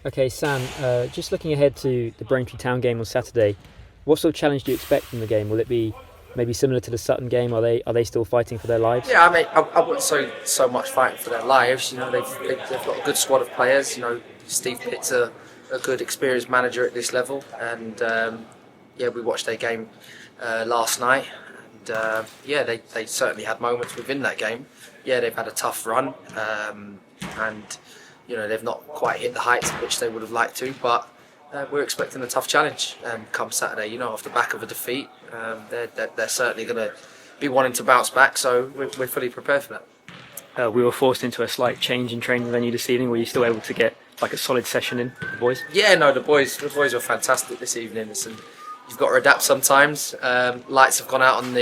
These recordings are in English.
Okay, Sam, just looking ahead to the Braintree Town game on Saturday, what sort of challenge do you expect from the game? Will it be maybe similar to the Sutton game? Are they still fighting for their lives? Yeah, I mean, I wouldn't say so much fighting for their lives. They've got a good squad of players. Steve Pitt's a good experienced manager at this level, and yeah, we watched their game last night, and yeah, they certainly had moments within that game. Yeah, they've had a tough run, and they've not quite hit the heights at which they would have liked to, but. We're expecting a tough challenge come Saturday. Off the back of a defeat, they're certainly going to be wanting to bounce back. So we're fully prepared for that. We were forced into a slight change in training venue this evening. Were you still able to get like a solid session in with the boys? Yeah, no, the boys were fantastic this evening. Listen, you've got to adapt sometimes. Lights have gone out on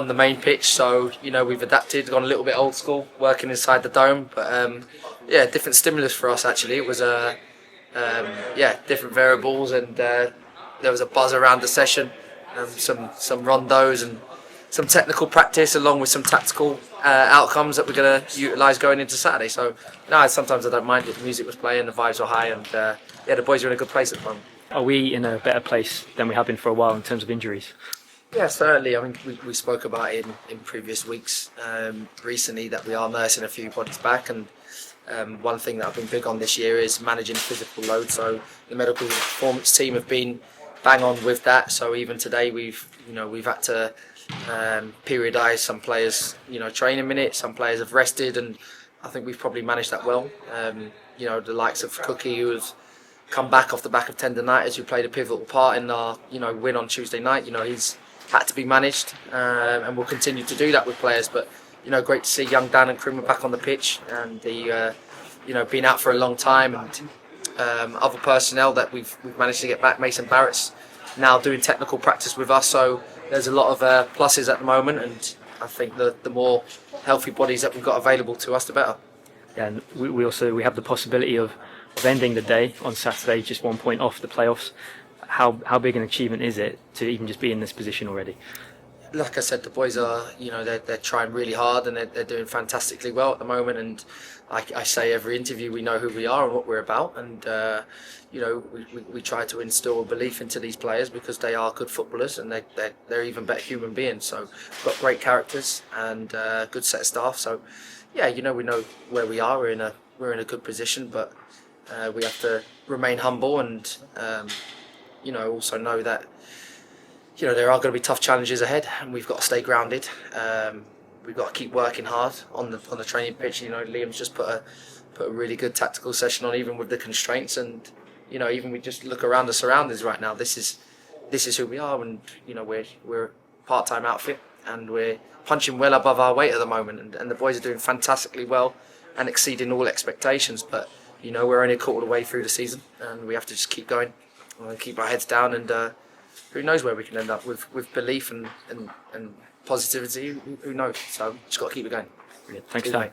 the main pitch, so we've adapted, gone a little bit old school, working inside the dome. But yeah, different stimulus for us actually. It was different variables, and there was a buzz around the session, some rondos and some technical practice, along with some tactical outcomes that we're going to utilise going into Saturday. So, no, sometimes I don't mind it. The music was playing, the vibes were high, and yeah, the boys are in a good place at the moment. Are we in a better place than we have been for a while in terms of injuries? Yeah, certainly. I mean, we spoke about it in previous weeks recently that we are nursing a few bodies back, and one thing that I've been big on this year is managing physical load. So the medical performance team have been bang on with that. So even today we've had to periodise some players, training minutes. Some players have rested, and I think we've probably managed that well. The likes of Cookie, who has come back off the back of tendonitis, who played a pivotal part in our win on Tuesday night. He's had to be managed, and we'll continue to do that with players. But great to see young Dan and Krim back on the pitch, and the been out for a long time, and other personnel that we've managed to get back. Mason Barrett's now doing technical practice with us, so there's a lot of pluses at the moment, and I think the more healthy bodies that we've got available to us, the better. Yeah, and we have the possibility of ending the day on Saturday just 1 point off the playoffs. How big an achievement is it to even just be in this position already? Like I said, the boys are, they're trying really hard, and they're doing fantastically well at the moment. And I say every interview, we know who we are and what we're about, and we try to instill a belief into these players because they are good footballers, and they're even better human beings. So we've got great characters and good set of staff. So yeah, we know where we are. We're in a good position, but we have to remain humble and also know that. There are going to be tough challenges ahead, and we've got to stay grounded. We've got to keep working hard on the training pitch. Liam's just put a really good tactical session on, even with the constraints. And even we just look around the surroundings right now. This is who we are, and we're a part-time outfit, and we're punching well above our weight at the moment. And the boys are doing fantastically well and exceeding all expectations. But we're only a quarter of the way through the season, and we have to just keep going and keep our heads down, and who knows where we can end up with belief and positivity. Who knows? So just got to keep it going. Brilliant. Thanks, Sam.